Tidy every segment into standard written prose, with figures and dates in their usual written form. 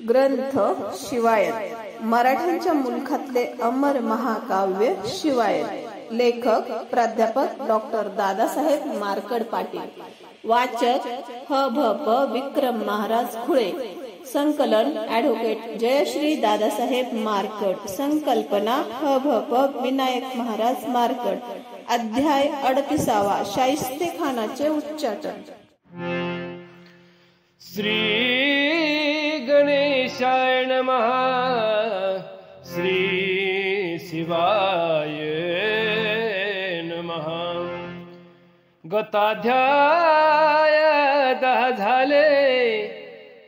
ग्रंथ शिवायत मराठ्यांच्या मुलखातले अमर महाकाव्य शिवायत। लेखक प्राध्यापक डॉक्टर दादासाहेब मार्कड पाटील। वाचक ह.भ.प. विक्रम महाराज खुळे। संकलन ॲडव्होकेट जयश्री दादासाहेब मार्कड। संकल्पना ह.भ.प. विनायक महाराज मार्कड। अध्याय 38 शाहिस्तेखानाचे उच्चाटन। श्री गणेशाय नमः। श्री शिवाय नमः। गताध्याय 10 झाले।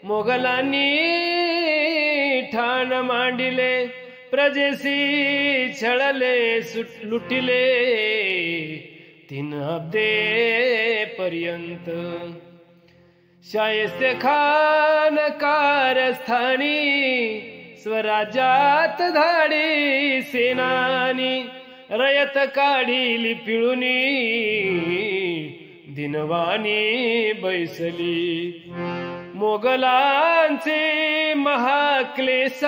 मोगलांनी ठाण मांडिले, प्रजेसी छळले लुटिले 3 अब्दे पर्यंत। शाहिस्तेखान कारस्थानी स्वराज्यात धाडी सेनानी। रयत काढिली पिळुनी दिनवानी बैसली। मोगलांचे महाक्लेश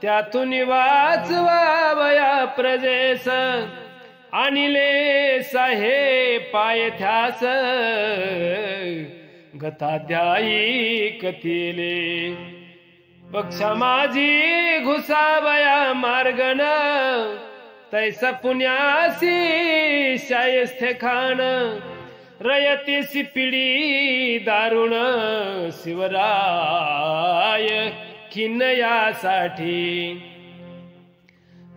त्यातून वाचवावया प्रजेस। आणिले साहे पायथ्यास गताध्यायी कथिले। पक्षा माझी घुसावया मार्गन तैसा पुण्यासी शाहिस्तेखान। रयतीसी पिढी दारुण शिवराय खिन्नयासाठी।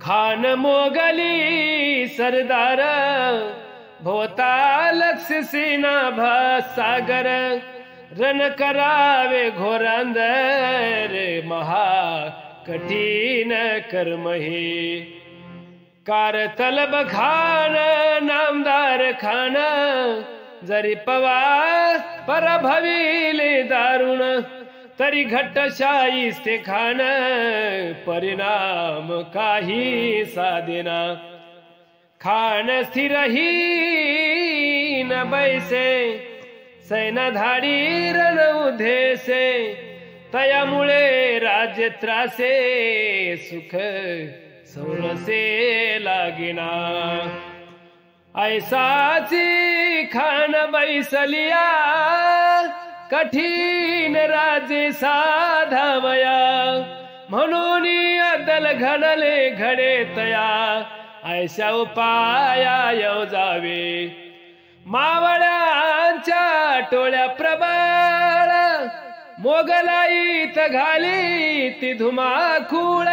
खान मोगली सरदार भोवता लक्ष सेना सागर। रण करावे घोरांदर महा कठीण कर्म हे। कार तलब खान नामदार खान जरी पराभविले दारुण। तरी घट्ट शाहिस्तेखान परिणाम काही साधेना। खान स्थिरही न बैसे सैनाधाडी रण उधेसे। तयामुळे राज्य त्रासे सुख सौरसे लागिना। ऐसाची खान बैसलिया कठीण राजे साधावया। म्हणून अदल घडले घडे तया ऐशा उपाया योजावे। मावळ्यांच्या टोळ्या प्रबळ मोगलाईत घाली ती धुमाकूळ।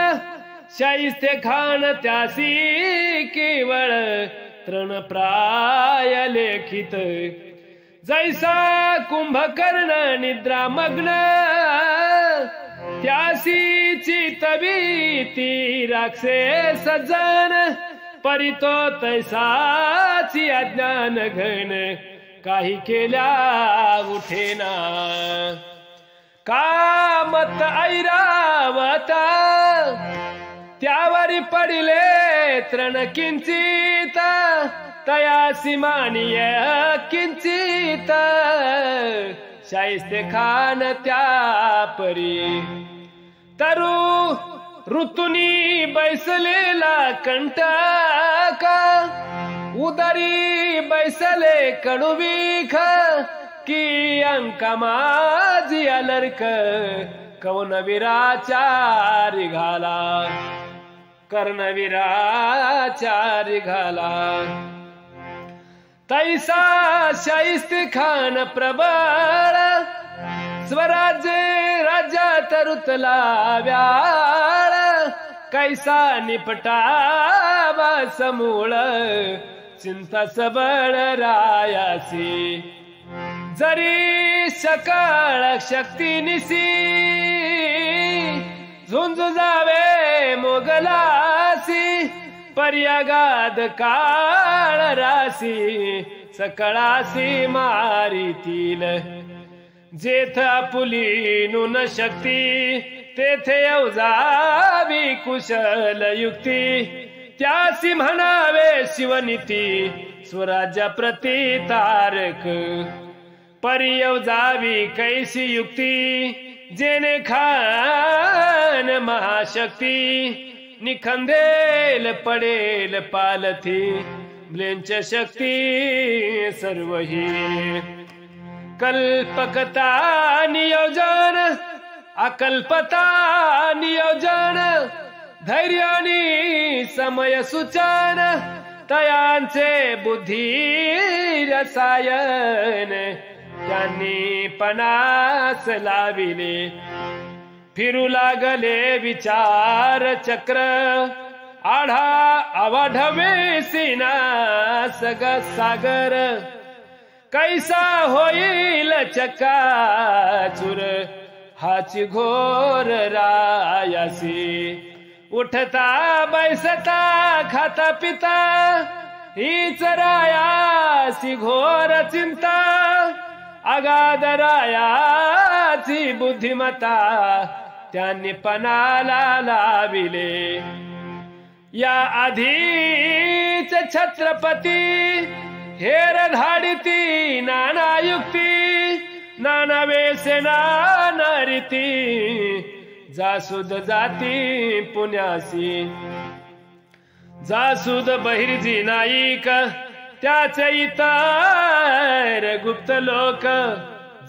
शाहिस्तेखान त्यासी केवळ तृणप्राय लेखित। जैसा कुंभकर्ण निद्रामग्न त्यासी चितवी ती राक्षे सज्जन। परितो तैसाची अज्ञान घन काही केल्या उठेना। कामत ऐरावता त्यावरी पडिले तृण किंचित। तयासी मानिय किंचित शाहिस्तेखान त्या परी। तरु ऋतुनी बैसलेला कंटक उदरी बैसले कडुविख। की अंका माझी अलर्क कौनवीराचारी घाला। कर्णवीराचारी घाला तैसा शाहिस्तेखान प्रबळ। स्वराज्य राज्यात रुतला व्याळ। कैसा निपटावा समूळ चिंता सबळ रायासी। जरी सकाळ शक्तीनिसी झुंजुजावे मोगलासी। पर्यागाद काळ रासी सकळासी मारितील। जेथ आपुली नुन शक्ती तेथे अवजावी कुशल युक्ती। त्यासी म्हणावे शिवनीती स्वराज्या प्रति तारक। परियव जावी कैसी युक्ती जेने खान महाशक्ती निखंदेल पडेल पालथी ब्लेंच शक्ती सर्वही कल्पकता नियोजन अकल्पता नियोजन धैर्यानी समय सूचन तयांचे बुद्धी रसायन त्यांनी पणास लाविले फिरू लागले विचार चक्र आढा आवाढवे सीना सग सागर कैसा होईल चक्काचूर हाची घोर रायासी उठता बैसता खाता पिता हीच रायासी घोर चिंता अगाध रायाची बुद्धिमत्ता त्यांनी पणाला लाविले या आधीच छत्रपती हेर धाडिती नाना युक्ती नाना वेसे नाना रीती जासूद जाती पुण्यासी जासूद बहिर्जी नाईक त्याचे इतर गुप्त लोक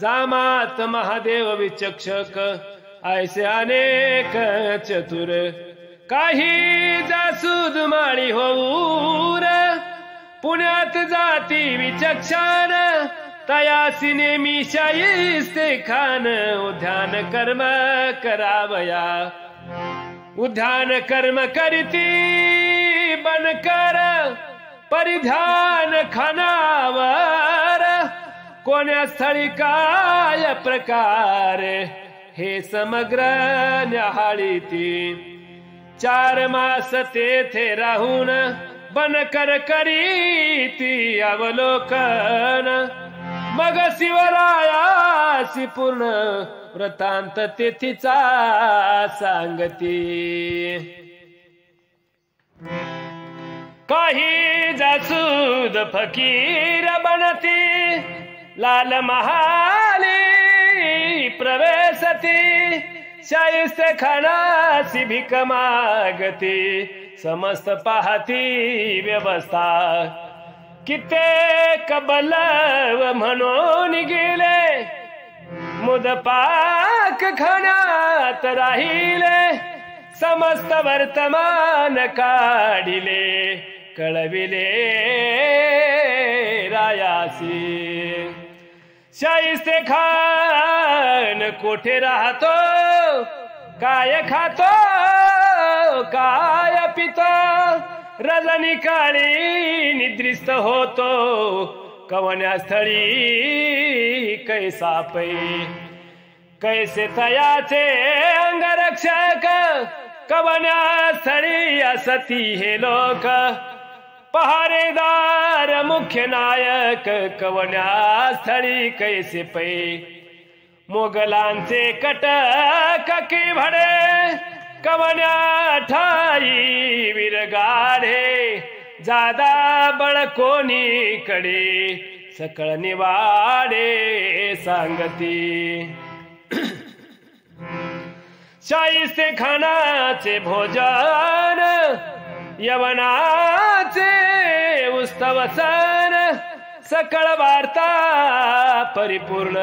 जामात महादेव विचक्षक ऐसे अनेक चतुर काही जासूद माळी होऊर पुण्यात जाती विचक्षण तयासी नेमी शाईस्ते खान उद्यान कर्म करावया उद्यान कर्म करीती बनकर परिधान खानावर कोण्या स्थळी काय प्रकार हे समग्र न्याहाळीती 4 मास तेथे राहून बनकर करीती अवलोकन मग शिवरायासी पूर्ण वृत्तांत तेथीचा सांगती काही जासूद फकीर बनती लाल महाली प्रवेशती शाहिस्ते खानासी भिक मागती समस्त पाहती व्यवस्था कित्येक बलव म्हणून गेले मुदपाक खाण्यात राहिले समस्त वर्तमान काढिले कळविले रायासी शाहिस्ते खान कोठे राहतो काय खातो काय पितो रजनी काळी निद्रिस्त होतो कवन्या स्थळी कैसा पै कैसे तयाचे अंगरक्षक कवन्या स्थळी असती हे लोक पहारेदार मुख्य नायक कवन्या स्थळी कैसे पै मोगलांचे कटक की भडे कवन्या ठाई विरगाढे जादा बळ कोणी कडे सकळ निवाडे सांगती शाहिस्ते खानाचे भोजन यवनाचे उत्सव सण सकळ वार्ता परिपूर्ण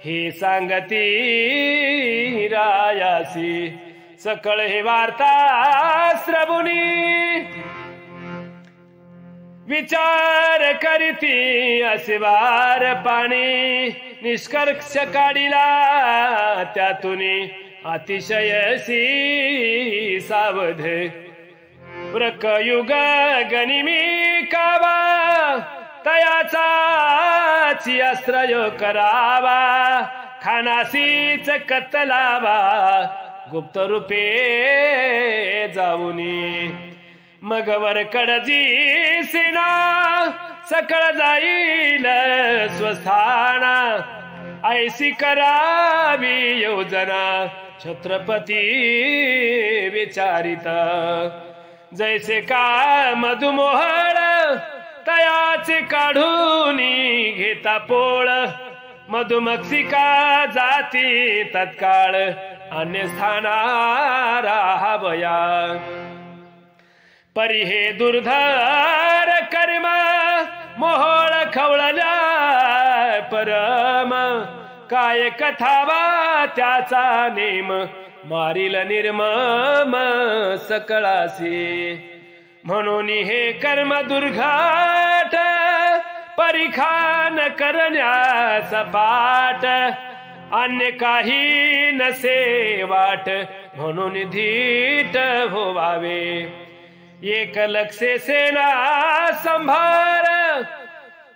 हे सांगती रायासी सकळ हे वार्ता श्रवुनी विचार करीती असिवार पाणी निष्कर्ष काढिला त्यातून अतिशयसी सावध प्रकयुग गनिमी कावा तयाचाची आश्रय करावा खानासीच कत्तलावा गुप्त रूपे जाऊनी मग वरकडजी सेना सकळ जाईल स्वस्थाना ऐसी करावी योजना छत्रपती विचारिता जैसे का मधुमोहळ तयाचे काढून घेता पोळ मधुमक्षिका जाती तत्काळ अन्य स्थाना राहावया. परी हे दुर्धर कर्म मोहोळ खवळल्या परम. काय कथावा त्याचा नेम मारील निर्मम सकळासी. म्हणून हे कर्म दुर्घाट परिखान करण्याचा पाठ. अन्य काही नसे वाट म्हणून धीट होवावे. एक लक्षे सेना संभार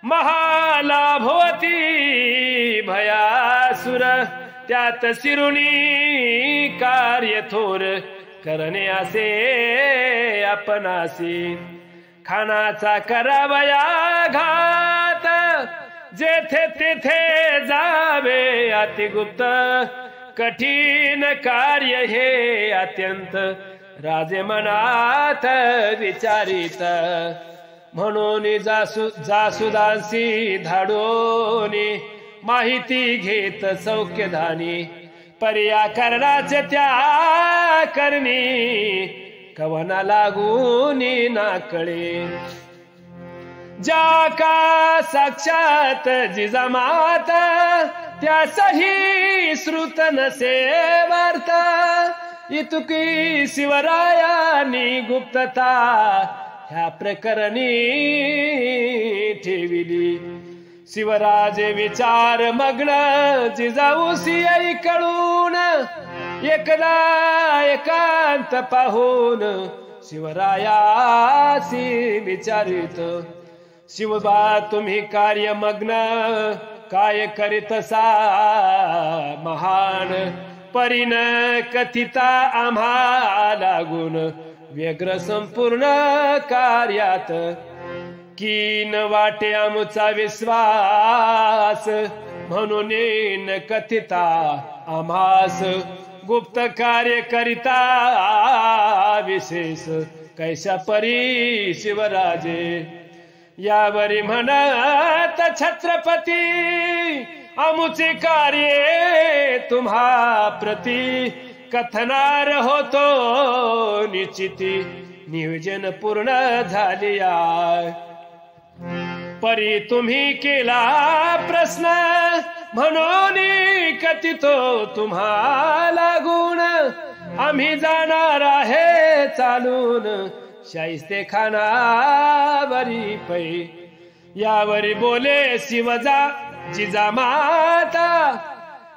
महालाभवती भयासुर. त्यात शिरुनी कार्य थोर करणे असे आपणासी. खानाचा करावया घात जेथे तेथे जावे अतिगुप्त. कठीण कार्य हे अत्यंत राजे मनात विचारित. म्हणून जासुदांसी धाडोनी माहिती घेत सौख्यधानी. पर्या करणाचे त्या करणी कवना लागून नाकळे. ज्या का साक्षात जिजामाता त्यासही श्रुत नसे वार्ता. इतुकी शिवरायांनी गुप्तता ह्या प्रकरणी ठेविली. शिवराजे विचार मग्न जिजाऊसी ऐकळून. एकदा एकांत पाहून शिवरायासी विचारित. शिवबा तुम्ही कार्य मग्न काय करीतसा महान. परीन कथिता आम्हा लागून व्यग्र संपूर्ण कार्यात. कीन वाटे आमचा विश्वास म्हणून न कथिता आम्हास. गुप्त कार्य करिता विशेष कैसा परी शिवराजे. यावरी म्हणत छत्रपती आमुचे कार्य तुम्हा प्रती. कथनार होतो निश्चिती नियोजन पूर्ण झालिया. परी तुम्ही केला प्रश्न म्हणून कथितो तुम्हाला गुण. आम्ही जाणार आहे चालून शाहिस्ते खानावरी पै. यावरी बोले शिवजा जिजामाता.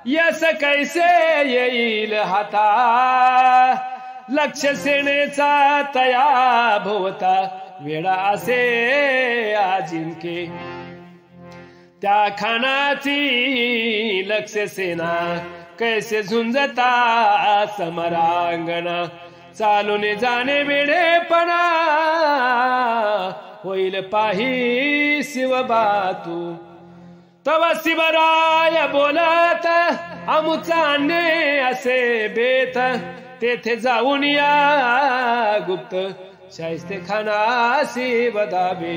यस कैसे येईल हाता. लक्ष सेनेचा तया भोवता वेळा असे अजिंके. त्या खानाची लक्ष सेना कैसे झुंजता समरांगणा. चालून जाणे वेडेपणा होईल पाही शिवबा तू. तव शिवराय बोलत आमुचा अन्य असे बेत. तेथे जाऊन या गुप्त शाहिस्ते खानासी वदावे.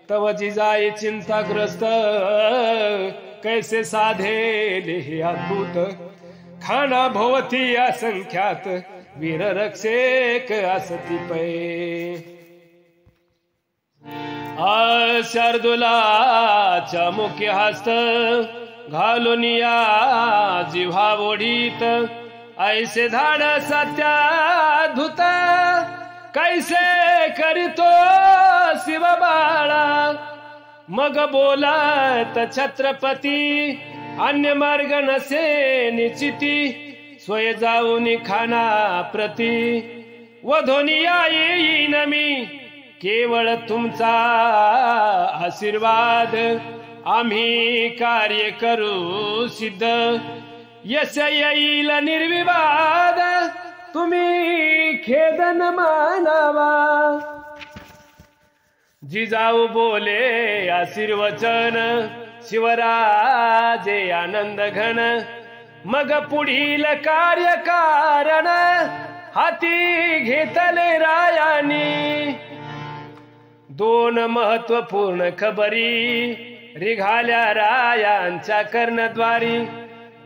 तव जिजाई चिंताग्रस्त कैसे साधेले हे अद्भुत. खाना भोवती असंख्यात वीर रक्षेक असती पै. शार्दुलाच्या मुख्य हस्त घालून या जिव्हा ओढीत. ऐसे धाड सत्या धुत कैसे करीतो शिवबाळा. मग बोलत छत्रपती अन्य मार्ग नसे निश्चिती. स्वय जाऊन खाना प्रती वधोनिया येईन मी. केवळ तुमचा आशीर्वाद आम्ही कार्य करू सिद्ध. यश येईल निर्विवाद तुम्ही खेदन मानावा. जिजाऊ बोले आशीर्वचन शिवराजे आनंद घन. मग पुढील कार्यकारण हाती घेतले रायानी. दोन महत्वपूर्ण खबरी रिघाल्या रायांच्या कर्णद्वारी,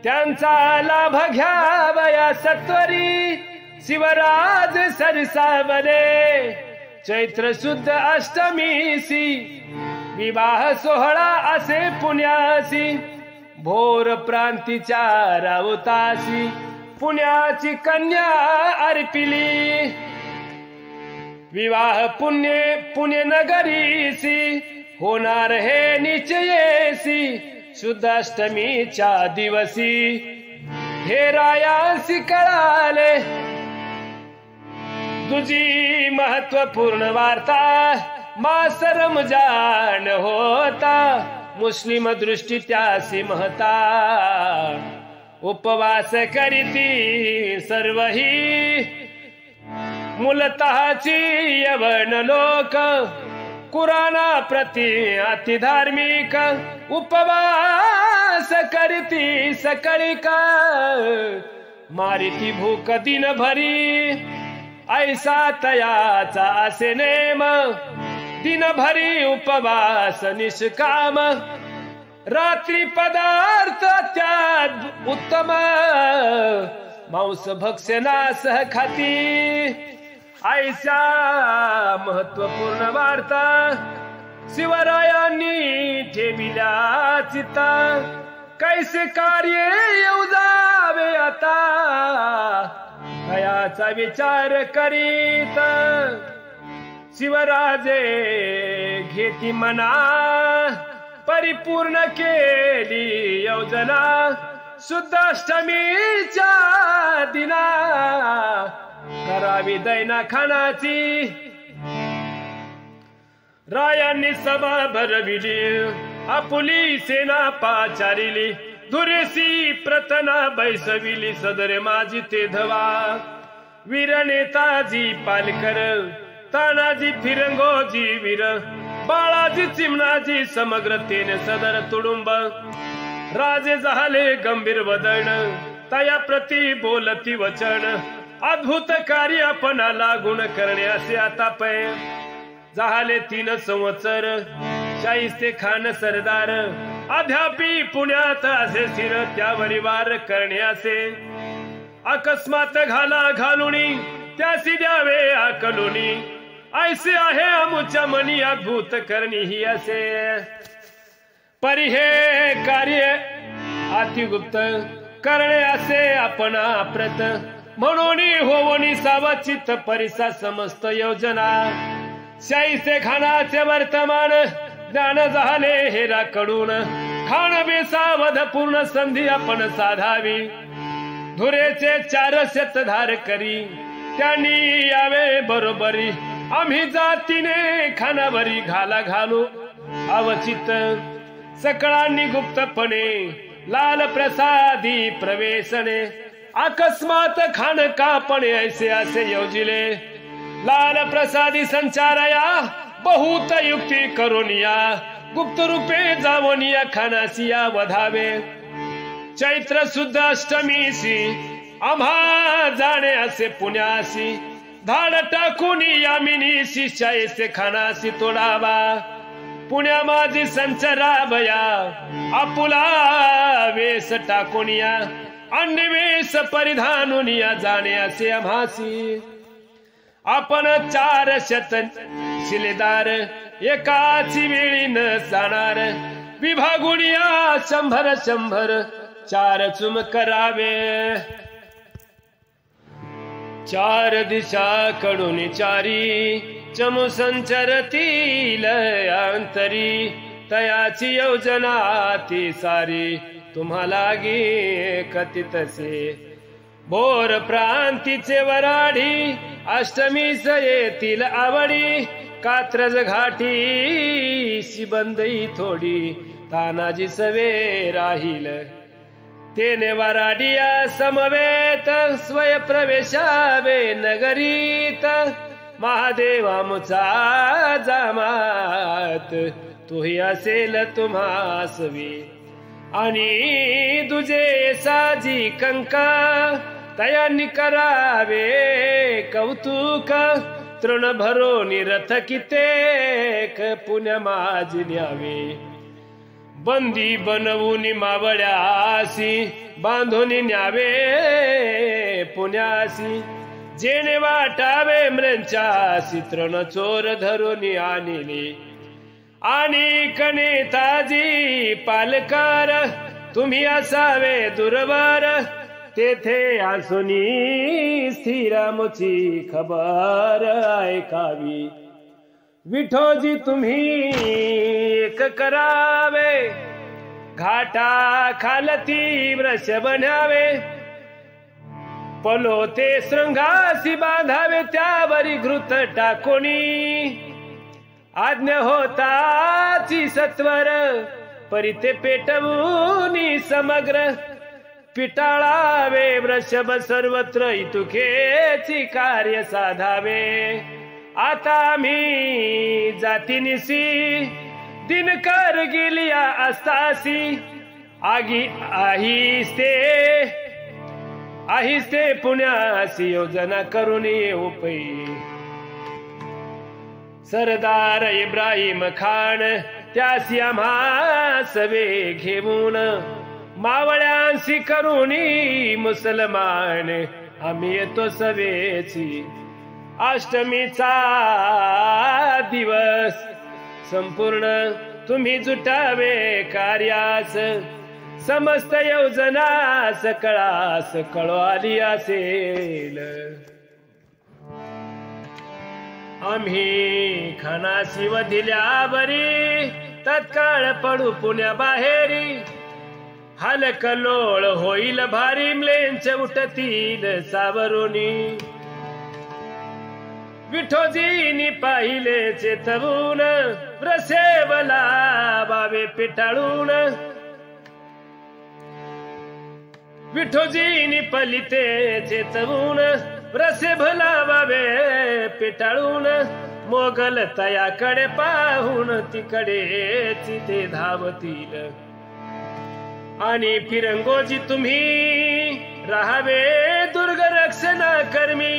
त्यांचा लाभ घ्यावया सत्वरी. शिवराज सरसावले चैत्र शुद्ध अष्टमीसी, विवाह सोहळा असे पुण्यासी. भोर प्रांतीच्या राऊतासी, पुण्याची कन्या अर्पिली. विवाह पुण्य नगरीसी, होणार हे निश्चयेसी. शुद्ध अष्टमीच्या दिवशी, हे रायांसी कळाले तुझी महत्वपूर्ण वार्ता. मास रमजान होता, मुस्लिम दृष्टी त्यासी महता. उपवास करीती सर्वही, मूलतःची यवन लोक. कुराणा प्रति अति धार्मिक, उपवास करीती सकळिका. मारिती भूक दिन भरी, ऐसा तयाचा असे नेम. दिन भरी उपवास निष्काम, रात्री पदार्थ त्यात उत्तम. मांस भक्षणासह खाती, ऐसा महत्वपूर्ण वार्ता. शिवरायांनी ठेविल्या चित्ता, कैसे कार्य येऊ जावे आता. कयाचा विचार करीत, शिवराजे घेती मना. परिपूर्ण केली योजना, शुद्ध अष्टमीच्या दिना. करावी दैना खानाची, रायांनी सभा भरविली. आपुली सेना पाचारिली, धुरेसी प्रतना बैसविली. सदरे माझी ते धवा, वीर नेताजी पालकर. तानाजी फिरंगोजी वीर, बाळाजी चिमणाजी समग्र तेने सदर तुडुंब. राजे झाले गंभीर वदन, तया प्रती बोलती वचन. अद्भुत कार्य आपणा लागून करण्याचे आता पै. झाले 3 संवत्सर, शाहिस्ते खान सरदार. अध्यापी पुण्यात असे स्थिर, त्यावरी वार करण्याचे. अकस्मात घालुनी, त्यासी द्यावे आकलुनी. ऐसे आहे अमुच्या मनी, अद्भुत करणी ही असे. परी हे कार्य अतिगुप्त करणे असे आपण प्रत. म्हणून होवनी सावचित परिसा समस्त योजना. शाहिस्ते खानाचे वर्तमान, ज्ञान झाले हेरा कडून. खान बेसावध पूर्ण संधी आपण साधावी. धुरेचे 4 शतधार करी, त्यांनी यावे बरोबरी. आम्ही जातीने खानावरी घालू अवचित. सकळांनी गुप्तपणे लाल प्रसादी प्रवेशने. अकस्मात खान कापणे ऐसे असे योजिले. लाल प्रसादी संचारया, बहुत युक्ती करोनिया. गुप्त रूपे जावनिया खानासिया वधावे. चैत्र शुद्ध अष्टमीसी, आम्हा जाणे असे पुण्यासी. धाड टाकून यामिनी शिष्यायसे खानासी तोडावा. पुण्या माझी संचरावया, आपुला वेश टाकून या. अन्नवेश परिधानून या जाणे असे आम्हासी. आपण 4 शत शिलेदार, एकाची वेळी न जाणार. विभागून या 100 4 चुम करावे. 4 दिशा कडून चारी, चमू संचरतील अंतरी. तयाची योजना ती सारी, तुम्हाला गे कथितसे. भोर प्रांतीचे वराडी, अष्टमीस येतील आवडी. कात्रज घाटी शिबंदई थोडी, तानाजी सवे राहील. तेने वराडिया समवेत, स्वय प्रवेशावे नगरीत. महादेवा मुचा जामात, तोही असेल तुम्हासवी. आणि दुजे साजी कंका, तयांनी करावे कौतुक. तृण भरो निरथ कितेक, पुण्य माझी न्यावे. बंदी बनवून मावळ्यासी बांधून न्यावे पुण्यासी जेणे वाटावे म्रंचासी तृण चोर धरून आणले आणि कणे ताजी पालकार तुम्ही असावे दुर्वार तेथे आसुनी स्थिरामुची खबर ऐकावी विठोजी तुम्ही एक करावे घाटा खालती वृष बनावे पलोते शृंगासी बांधावे त्यावरी घृत टाकोणी आज्ञा होताची सत्वर परिते पेटवूनी समग्र पिटाळावे वृषभ सर्वत्र इतुकेची कार्य साधावे आता मी जातीनिसी दिनकर गेलिया असतासी आगी आहिस्ते पुण्यासी योजना करून येऊ पै सरदार इब्राहिम खान त्यासी आम्हा सवे घेऊन मावळ्यांशी करुणी मुसलमान आम्ही येतो सवेची अष्टमीचा दिवस संपूर्ण तुम्ही जुटावे कार्यास समस्त योजना सकळास कळवाली असेल आम्ही खानाशी वधिल्या बरी तत्काळ पडू पुण्या बाहेरी हलकलोळ होईल भारी म्लेंच उठतील सावरुनी विठोजीनी पाहिले चेतवून व्रसेवला बावे पिटाळून विठोजीनी पलिते चेतवून व्रसे भला बावे पिटाळून मोगल तयाकडे पाहून तिकडे ते धावतील आणि फिरंगोजी तुम्ही राहावे दुर्ग रक्षणा कर्मी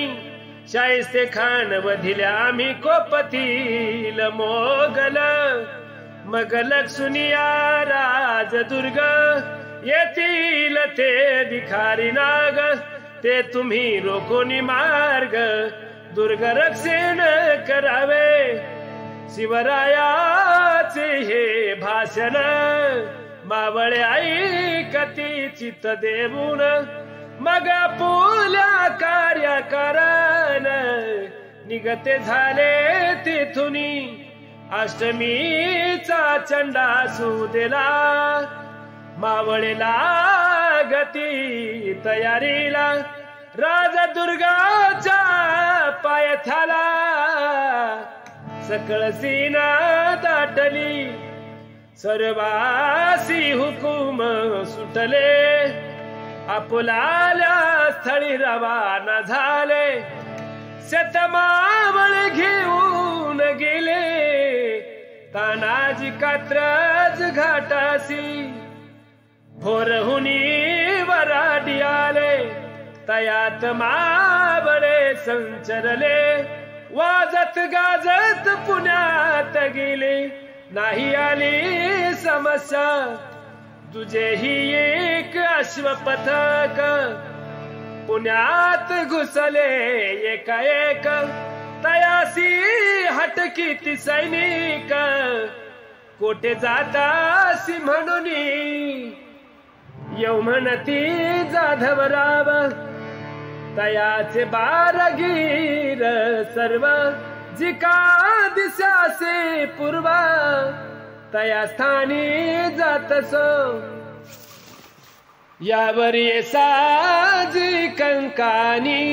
शाहिस्ते खान वधिल्या आम्ही कोपतील मोगल मग लक्ष्मीया राजदुर्ग येतील ते भिखारी नाग ते तुम्ही रोखोनी मार्ग दुर्ग रक्षण करावे शिवरायाचे हे भाषण मावळे ऐकती चित्त देऊन मग पुल्या कार्याकारण निगते झाले तिथुनी अष्टमीचा चंडासू दिला मावळेला गती तयारीला राजा दुर्गाच्या पायथ्याला सकळ सीना दाटली सर्वासी हुकूम सुटले आपुलाल्या स्थळी रवाना झाले शतमावळ घेऊन गेले तानाजी कात्रज घाटासी भोरहुनी वराडी आले तयात मावळे संचरले वाजत गाजत पुण्यात गेले नाही आली समस्या तुझेही एक अश्वपथक पुण्यात घुसले एकाएक तयासी हटकीती सैनिक कोठे जातासी म्हणून येऊ म्हणती जाधवराव तयाचे बारगीर सर्व जिका दिशासे पूर्वा तया स्थानी जातसो यावर साजी कंकानी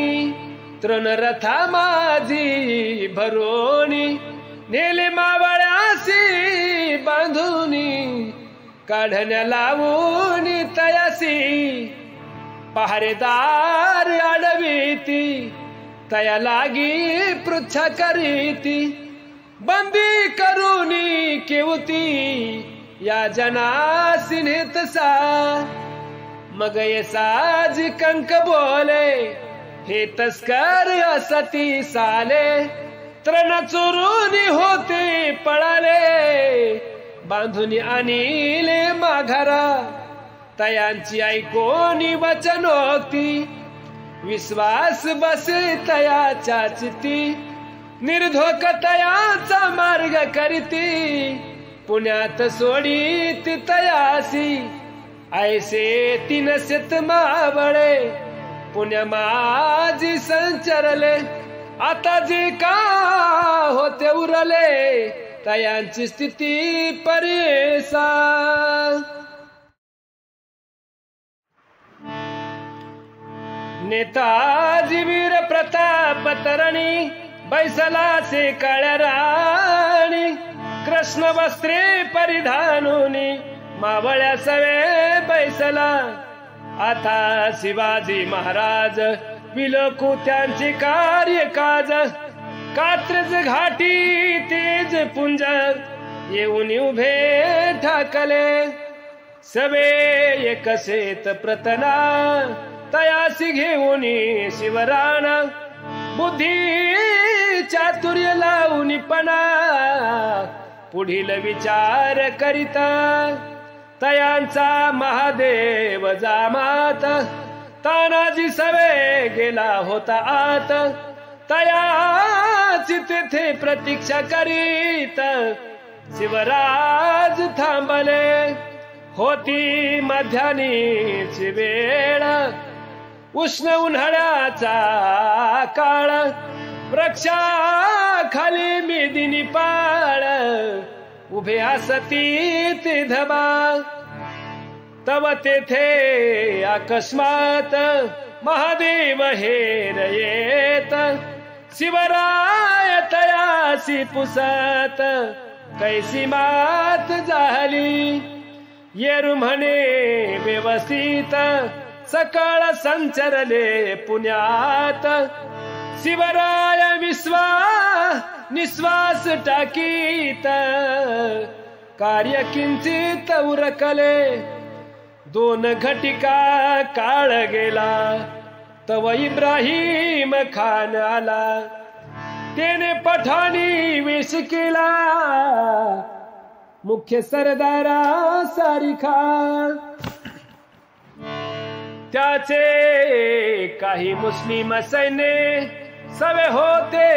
तृणरथा माझी भरोणी नेले मावळ्यासी बांधूनी काढण्या लावून तयासी पहारेदार अडविती तया लागी पृच्छा करीती बंदी करूनी केवती या जनासी नेतसा मग ये साज कंक बोले हे तस्कर असती साले तृण चोरून होते पळाले बांधून आणिले माघारा. तयांची ऐकोनी वचनोक्ती विश्वास बसे तयाच्या चित्ती. निर्धोक तयाचा मार्ग करीती पुण्यात सोडीत तयासी. ऐसे तीन शेत मावळे पुण्य माझी संचरले. आता जे का होते उरले तयांची स्थिती परेशान. नेताजी वीर प्रताप तरणी बैसलाचे काळ्या राणी. कृष्ण वस्त्रे परिधानुनी मावळ्या सवे बैसला. आता शिवाजी महाराज विलोकू त्यांचे कार्यकाज. कात्रज घाटी तेज पुंज येऊन उभे ठाकले. सवे एकसेत प्रतना तयासी घेऊन शिवराणा. बुद्धी चातुर्य लावून पणा पुढील विचार करिता. तयांचा महादेव जामात तानाजी सवे गेला होता आत. तयाची तेथे प्रतीक्षा करीत शिवराज थांबले. होती मध्यानीची वेळ उष्ण उन्हाळ्याचा काळ. वृक्षा खाली मेदिनी पाळ उभे असती ते धबा. तव तेथे अकस्मात महादेव हेर येत. शिवराय तयासी पुसत कैसी मात झाली. येरू म्हणे व्यवस्थित सकाळ संचरले पुण्यात. शिवराय निश्वास टाकीत कार्य किंचित उरकले. 2 घटिका काळ गेला तव इब्राहिम खान आला. त्याने पठाणी वेश केला मुख्य सरदारा सारिखा. त्याचे काही मुस्लिम सैन्य सवे होते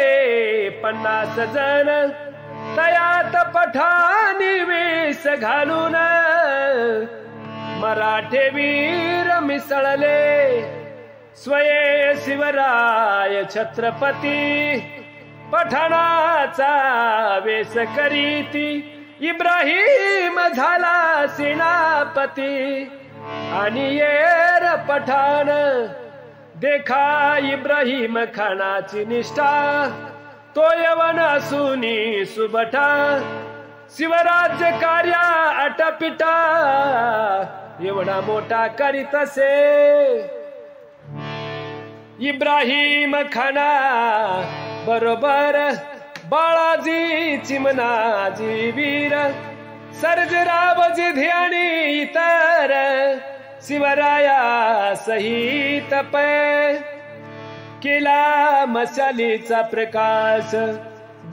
50 जण. तयात पठाणी वेश घालून मराठे वीर मिसळले. स्वये शिवराय छत्रपती पठाणाचा वेश करीती. इब्राहिम झाला सेनापती आणि येर पठाण. देखा इब्राहिम खानाची निष्ठा तो यवन असूनी सुबठा. शिवराज्य कार्या अटपिटा एवढा मोठा करीत असे. इब्राहिम खाना बरोबर बाळाजी चिमणाजी वीर. सर्जरावजी ध्यानी इतर शिवराया सहित पै. केला मशालीचा प्रकाश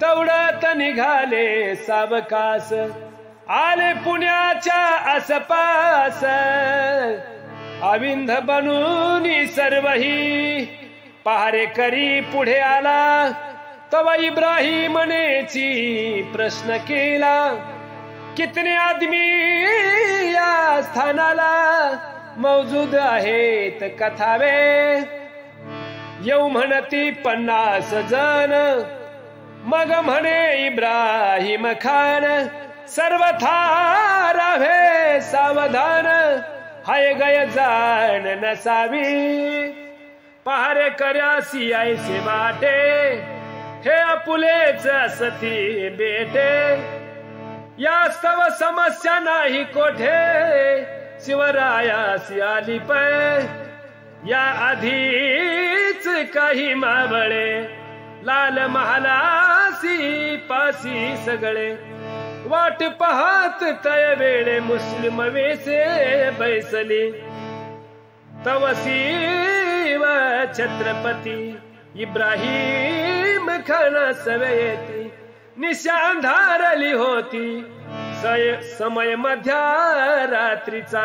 दौडत निघाले सावकाश. आले पुण्याच्या आसपास अविंध बनून सर्वही. पहारे करी पुढे आला तवा इब्राहिमनेची प्रश्न केला. कितने आदमी या स्थानाला मौजूद आहेत कथावे. येऊ म्हणती 50 जण. मग म्हणे इब्राहिम खान सर्वथा राहे सावधान. हाय गय जाण नसावी पहारे कर्यासी ऐसे वाटे. हे आपुलेच असती बेटे या स्तव समस्या नाही कोठे. शिवरायासी आली पै या आधीच काही मावळे. लाल महालासी पासी सगळे वाट पाहत तय वेळे मुस्लिम वेसे बैसली. तव शिव छत्रपती इब्राहिम खाना सवेती. निशा अंधारली होती समय मध्यरात्रीचा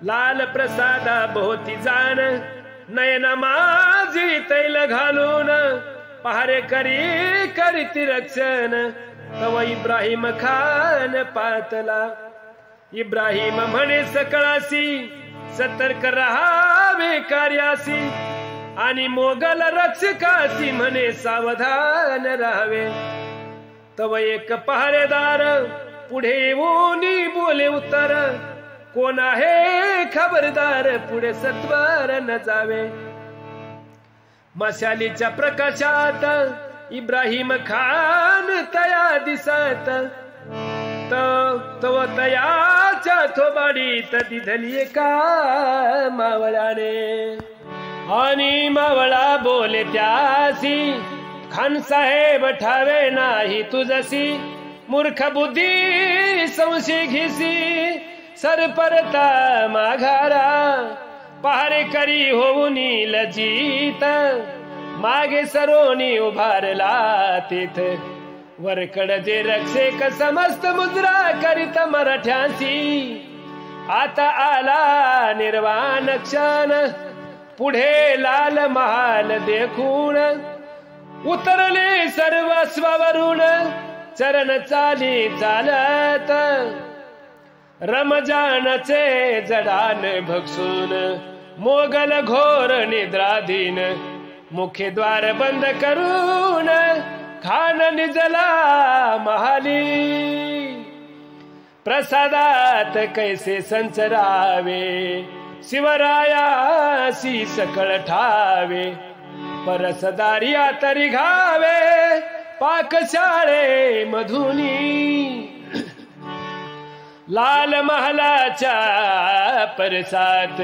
लाल प्रसादा भोवती जाण नयन माझी तैल घालून पहारे करीती रक्षण तव इब्राहिम खान पातला इब्राहिम म्हणे सकळासी सतर्क राहावे कार्यासी आणि मोगल रक्षकासी म्हणे सावधान राहावे तव एक पहारेदार पुढे येऊन बोले उत्तर कोण आहे खबरदार पुढे सत्वर न जावे मशालीच्या प्रकाशात इब्राहिम खान तया दिसत तव तयाच्या थोबाडीत दिधली एका मावळ्याने आणि मावळा बोले त्यासी खान साहेब ठावे नाही तुझसी मूर्ख बुद्धी संशय घिसी सर परता माघारा पहारे करी होऊन लजित मागे सरोनी उभारला तिथ वरकड जे रक्षक समस्त मुद्रा करीत मराठ्यांची आता आला निर्वाण क्षण पुढे लाल महाल देखून उतरले सर्वस्वावरून चरण चाली चालत रमजानचे जडान भक्षून मोगल घोर निद्राधीन मुख्य द्वार बंद करून खान निजला महाली प्रसादात कैसे संचरावे शिवरायासी सकळ ठावे परसदारिया तरी घावे पाकशाळे मधुनी लाल महालाच्या परसात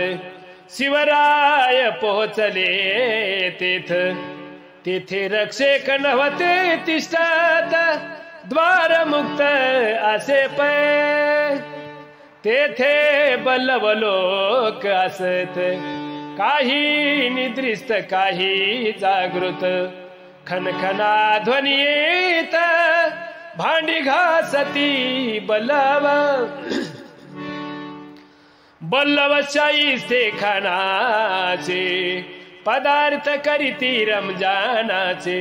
शिवराय पोहोचले तेथे रक्षक नव्हते तिष्ठत द्वार मुक्त असे पै तेथे बल्लव लोक असत काही निद्रिस्त काही जागृत खनखना ध्वनी येत भांडी घासती बल्लव शाहीस्ते खानाचे पदार्थ करीती रमजानाचे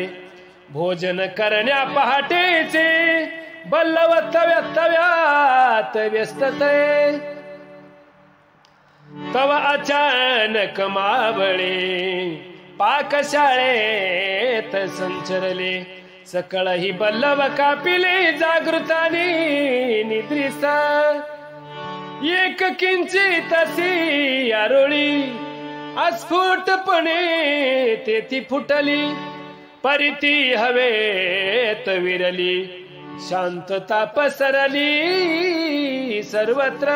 भोजन करण्या पहाटेचे बल्लव तव्यात व्यस्तते तव अचानक मावळे पाकशाळेत संचरले सकळ ही बल्लव कापिले जागृताने निद्रिस्ता एक किंचित अशी आरोळी अस्फुटपणे तेथी फुटली परिती हवेत विरली शांतता पसरली सर्वत्र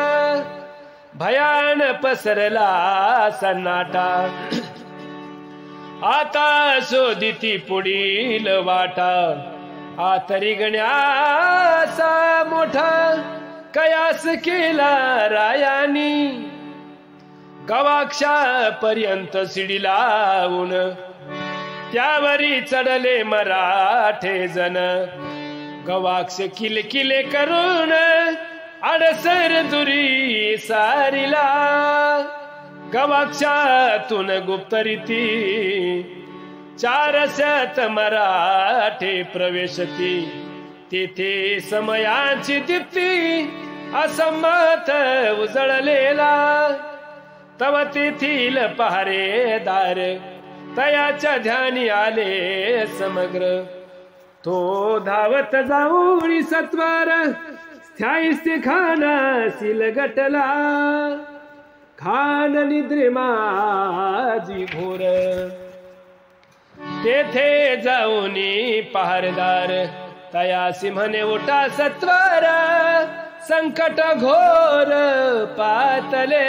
भयान पसरला सन्नाटा आता शोधिती पुढील वाटा आतरी गण्याचा मोठा कयास केला रायानी गवाक्षा पर्यंत शिडी लावून त्यावरी चढले मराठे जण गवाक्ष किलकिले करून अडसर दुरी सारिला गवाक्षातून गुप्तरीती 400 मराठे प्रवेशती तेथे समयांची दीप्ती असंमत उजळलेला तव तेथील पहारेदार तयाच्या ध्यानी आले समग्र तो धावत जाऊन सत्वर स्थायिस्ते खानासी लगटला खान निद्रे माझी घोर तेथे जाऊनी पहारेदार तयासी म्हणे उठा सत्वर संकट घोर पातले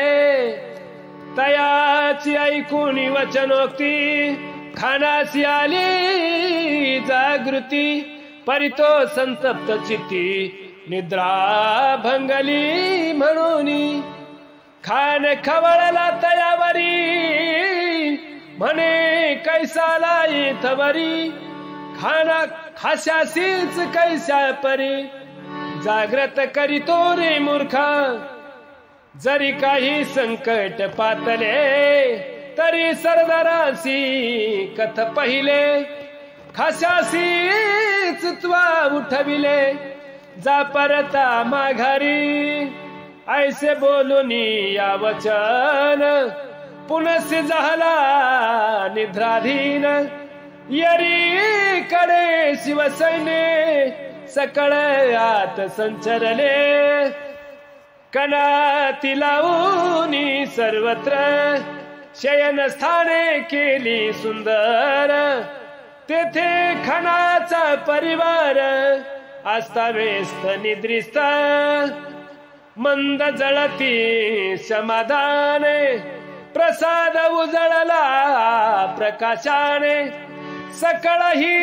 तयाची ऐकून वचनोक्ती खानासी आली जागृती परितो संतप्त चित्ती निद्रा भंगली म्हणून खान खवळला तयावरी म्हणे कैसाला इथवरी खाना खाशासीच कैसा परी जागृत करीतो रे मूर्खा. जरी काही संकट पातले तरी सरदारासी कथ पहिले. खाशासी चुतवा उठविले जा परता माघारी. ऐसे बोलूनी या वचन पुनस्य झाला निद्राधीन. यरी कडे शिवसैन्य सकळ आत संचरले. कणाती लावूनी सर्वत्र शयन स्थाने केली सुंदर. तेथे खणाचा परिवार अस्ताव्यस्त निद्रिस्त. मंद जळती समाधाने प्रसाद उजळला प्रकाशाने. सकळ ही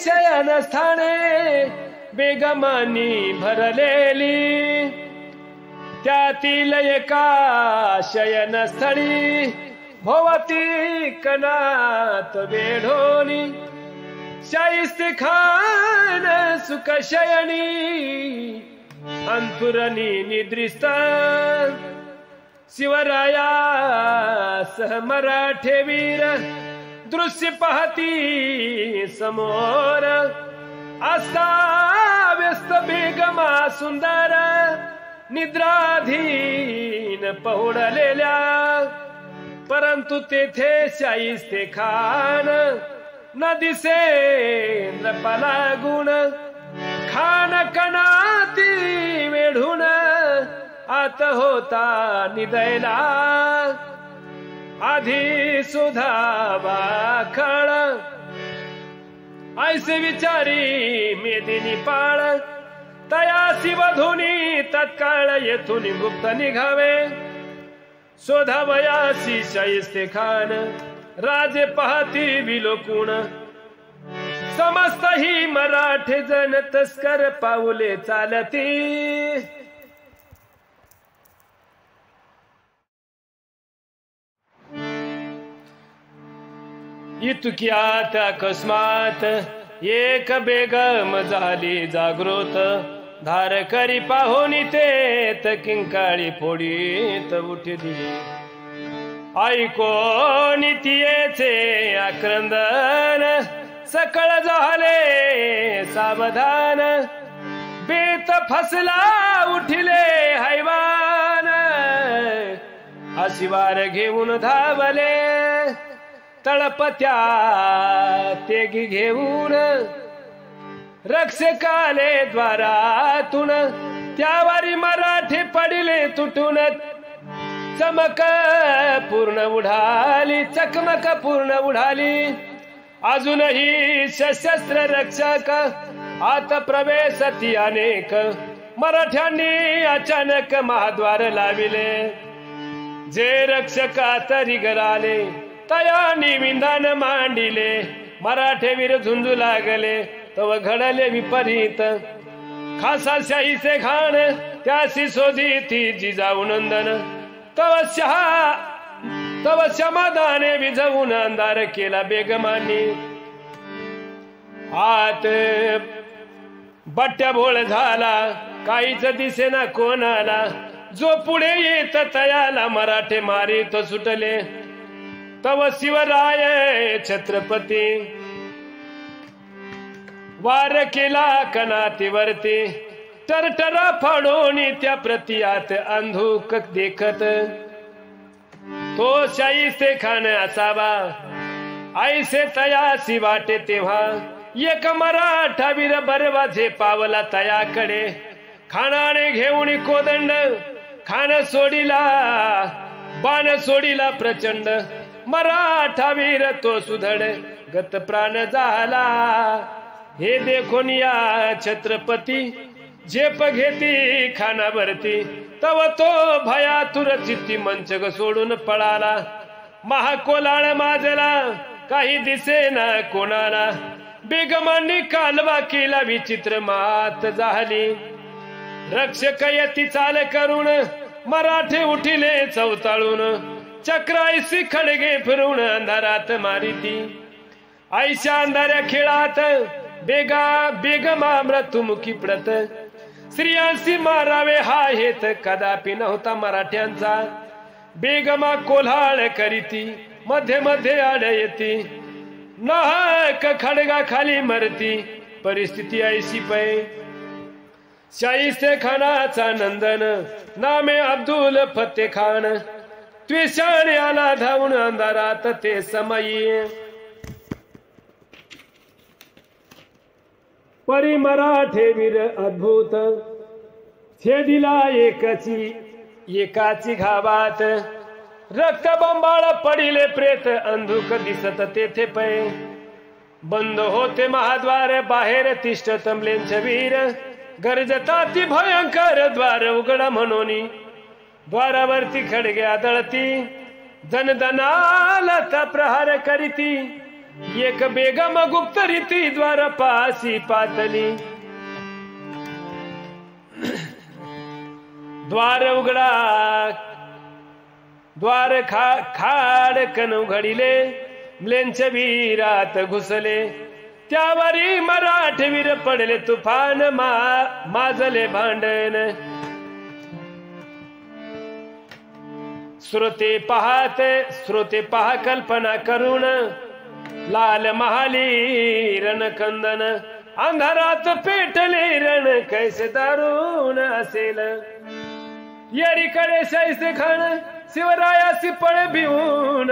शयन स्थाने बेगमानी भरलेली. त्यातील एका शयन स्थळी भोवती कणात वेढोनी. शाहिस्ते खान सुख शयनी अंतुरनी निद्रिस्त. शिवराया सह मराठे वीर दृश्य पाहती समोर. असता व्यस्त बेगमा सुंदर निद्राधीन पहुडलेल्या. परंतु तेथे शाहिस्ते खान न दिसे नृपाला गुण. खान कणाती वेढून आत होता निदयला. आधी सुधावा खळ ऐसे विचारी मेदिनी पाळ. तयासी वधुनी तत्काळ येथून गुप्त निघावे. शोधावयासी शाहिस्ते खान राजे पाहती विलोकून. समस्त ही मराठे जन तस्कर पाऊले चालती. इतक्यात अकस्मात एक बेगम झाली जागृत. धार करी पाहुनी तेत किंकाळी फोडीत उठली. ऐको नितीयेचे आक्रंदन सकळ झाले सावधान. बेत फसला उठिले हैवान. आशिवार घेऊन धावले तळपत्या तेगी घेऊन. रक्षकाले द्वारातून त्यावारी मराठे पडिले तुटून. चमक पूर्ण उडाली चकमक पूर्ण उडाली. अजूनही सशस्त्र रक्षक आत प्रवेशती अनेक. मराठ्यांनी अचानक महाद्वार लाविले. जे रक्षका तरी गराले तयानी विंधान मांडिले. मराठे वीर झुंजू लागले तव घडले विपरीत. खासा शाहीचे खान त्याशी शोधिती जिजाऊ नंदन. तव समाधाने विझवून अंधार केला बेगमानी. आत बट्ट्या भोळ झाला काहीच दिसेना कोणाला. जो पुढे येत तयाला मराठे मारीत सुटले. तव शिवराय छत्रपती वार केला कणातीवरती. टरटरा फाडून त्या प्रतियात अंधुक देखत. तो शाहिस्ते खान असावा ऐसे तयासी वाटे तेव्हा. एक मराठा वीर बरवाजे पावला तयाकडे. खानाने घेऊन कोदंड खान सोडिला बाण सोडिला प्रचंड. मराठा वीर तो सुधड गत प्राण झाला. हे देखून या छत्रपती झेप घेती खानावरती. तव तो भयातुर चित्ती मंचक सोडून पळाला. महाकोलाळ माजला काही दिसेना कोणाला. बेगमांनी कालवा केला विचित्र मात झाली. रक्षक यती चाल करून मराठे उठिले चवताळून. चक्राईसी खडगे फिरून अंधारात मारिती. ऐशा अंधाऱ्या खेळात बेगमा मृत्युमुखी पडत. स्त्रियांशी मारावे हा हेत कदापि नव्हता मराठ्यांचा. बेगमा कोल्हाळ करीती मध्ये मध्ये आड येती, नाहक खडगा खाली मरती परिस्थिती ऐशी पै. शाहिस्ते खानाचा नंदन नामे अब्दुल फत्ते खान, त्वेषाने आला धावून अंधारात ते समयी. परी मराठे वीर अद्भुत छेदिला एकाची घावात. रक्त बंबाळ पडिले प्रेत अंधुक दिसत तेथे पै. बंद होते महाद्वार बाहेर तिष्ठ तमलेंच वीर, गरजता ती भयंकर द्वार उघडा म्हणून. द्वारावरती खडगे आदळती दनदनाला प्रहार करीती. एक बेगम गुप्त रीती द्वार पासी पातली. द्वार उघडा द्वार खाडकन उघडिले, म्लेंच वीरात घुसले. त्यावरी मराठवीर पडले तुफान माजले भांडण. श्रोते पहा कल्पना करून, लाल महाली रणकंदन. अंधारात पेटले रण कैसे दारुण असेल. यारीकडे शाहिस्ते खान शिवरायासी पळ भिवून,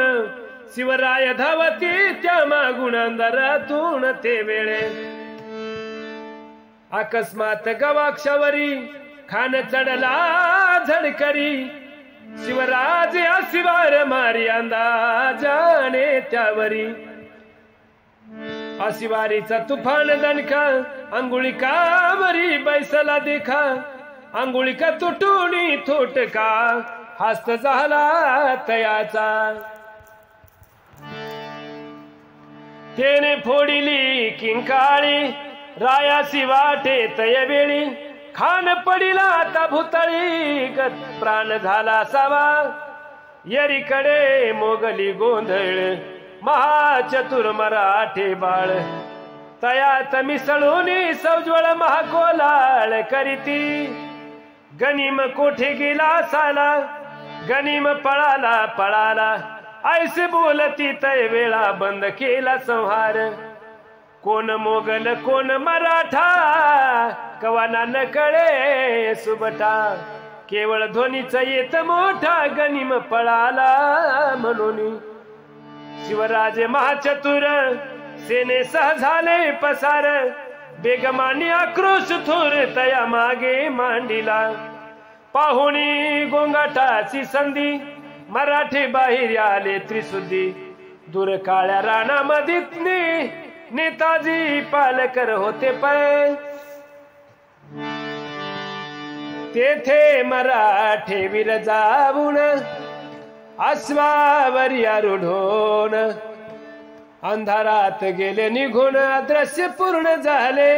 शिवराय धावती त्या मागून अंधारातून ते वेळे. अकस्मात गवाक्षावरी खान चढला झडकरी. शिवराज असिवार मारी अंदाजाने त्यावरी. असिवारीचा तुफान दणका अंगुळिकावरी बैसला देखा. अंगुळिका तुटून थोटका हस्त झाला तयाचा. तेने फोडिली किंकाळी रायासी वाटे तयवेळी. खान पडिला आता भुतळी प्राण झाला सावा. येरीकडे मोगली गोंधळ महाचतुर मराठे बाळ. तयात मिसळून सौज्वळ महाकोलाळ करीती. गनिम कोठे गेला साला, गनिम पळाला. ऐसे बोलती तय वेळा बंद केला संहार. कोण मोगल कोण मराठा कवाना न कळे सुबटा. केवळ ध्वनीच येत मोठा गनिम पळाला म्हणून. शिवराजे महाचतुर सेने सह झाले पसार. बेगमानी आक्रोश थोर तया मागे मांडिला. पाहुणी गोंगाटाची संधी मराठे बाहेर आले त्रिशुद्धी. दूर काळ्या राणामध्ये नेताजी पालकर होते पै. तेथे मराठे वीर जाऊन अश्वावरी आरूढोन. अंधारात गेले निघून अदृश्य पूर्ण झाले.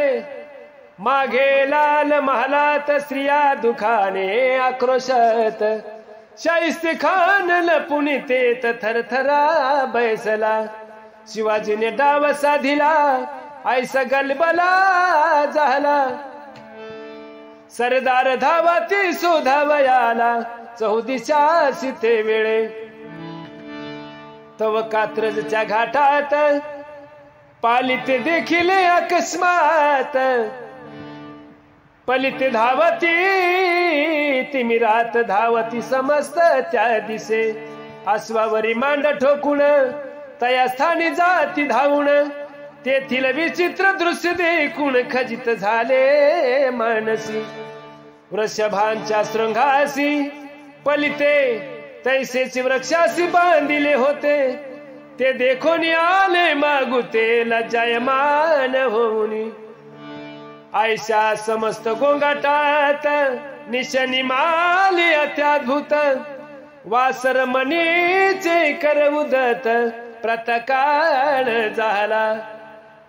मागे लाल महालात स्त्रिया दुखाने आक्रोशात. शाहिस्ते खान लपून तेत थरथरा बैसला. शिवाजीने डाव साधिला ऐसा गलबला झाला. सरदार धावती शोधावयाला चौदिशा सीते वेळे. तव कात्रजच्या घाटात पालिते देखील अकस्मात. पलिते धावती तिमिरात धावती समस्त त्या दिसे. अश्वावरी मांड ठोकून तया स्थानी जाती धावून. तेथील विचित्र दृश्य देखून खजित झाले मानसी. वृषभांच्या शृंगासी पलिते तैसेची वृक्षासी बांधिले होते. ते देखून आले मागुते लज्जायमान होऊनी. ऐशा समस्त गोंगाटात निशनी माली अत्याद्भुत. वासर मनीचे कर उदत प्रतकाळ झाला.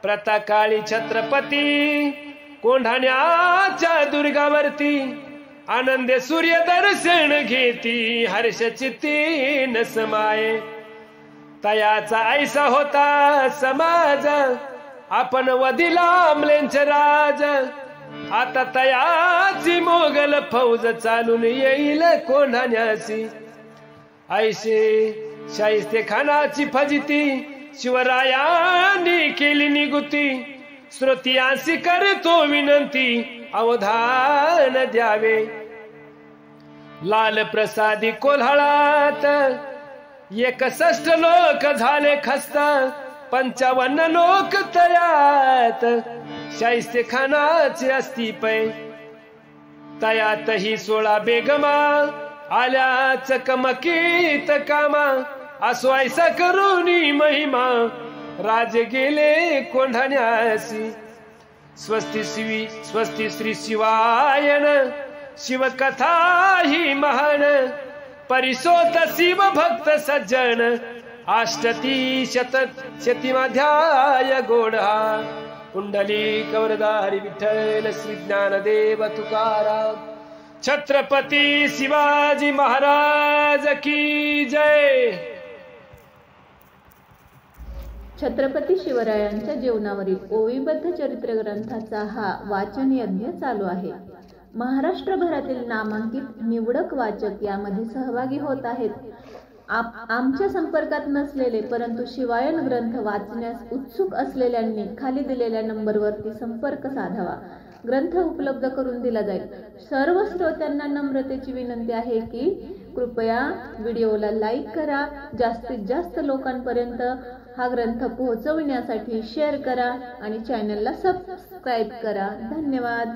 प्रताकाळी छत्रपती कोंढाण्याच्या दुर्गावरती. आनंदे सूर्य दर्शन घेती हर्ष चित्ती न समाये. तयाचा ऐसा होता समाज आपण वदिला अमलेंच राज. आता तयाची मोगल फौज चालून येईल कोंढाण्याची. ऐशे शाहिस्ते खानाची फजिती शिवरायांनी केली निगुती. श्रोतियांसी करतो विनंती अवधान द्यावे. लाल प्रसादी कोल्हाळात 61 लोक झाले खस्त. 55 लोक तयात शाहिस्ते खानाचे असती पै. तयातही 16 बेगमा आल्या चकमकीत कामा. असो ऐसा करुणी महिमा राज गेले कोंढाण्यासी. स्वस्ती श्री शिवायन शिवकथा ही महान. परिसोत शिव भक्त सज्जन अष्टती शतीमाध्याय गोडा. कुंडली कवरदारी विठ्ठल श्री ज्ञानदेव तुकाराम. छत्रपती शिवाजी महाराज की जय. छत्रपती शिवरायांच्या जीवनावरील ओवीबद्ध चरित्र ग्रंथाचा हा वाचन यज्ञ चालू आहे. महाराष्ट्रभरातील नामांकित निवडक वाचक यामध्ये सहभागी होत आहेत. आमच्या संपर्कात नसलेले परंतु शिवायन ग्रंथ वाचण्यास उत्सुक असलेल्यांनी खाली दिलेल्या नंबरवरती संपर्क साधावा. ग्रंथ उपलब्ध करून दिला जाईल. सर्व श्रोत्यांना नम्रतेची विनंती आहे की कृपया व्हिडिओला लाईक करा. जास्तीत जास्त लोकांपर्यंत हा ग्रंथ पोहोचविण्यासाठी शेअर करा आणि चॅनलला सबस्क्राईब करा. धन्यवाद.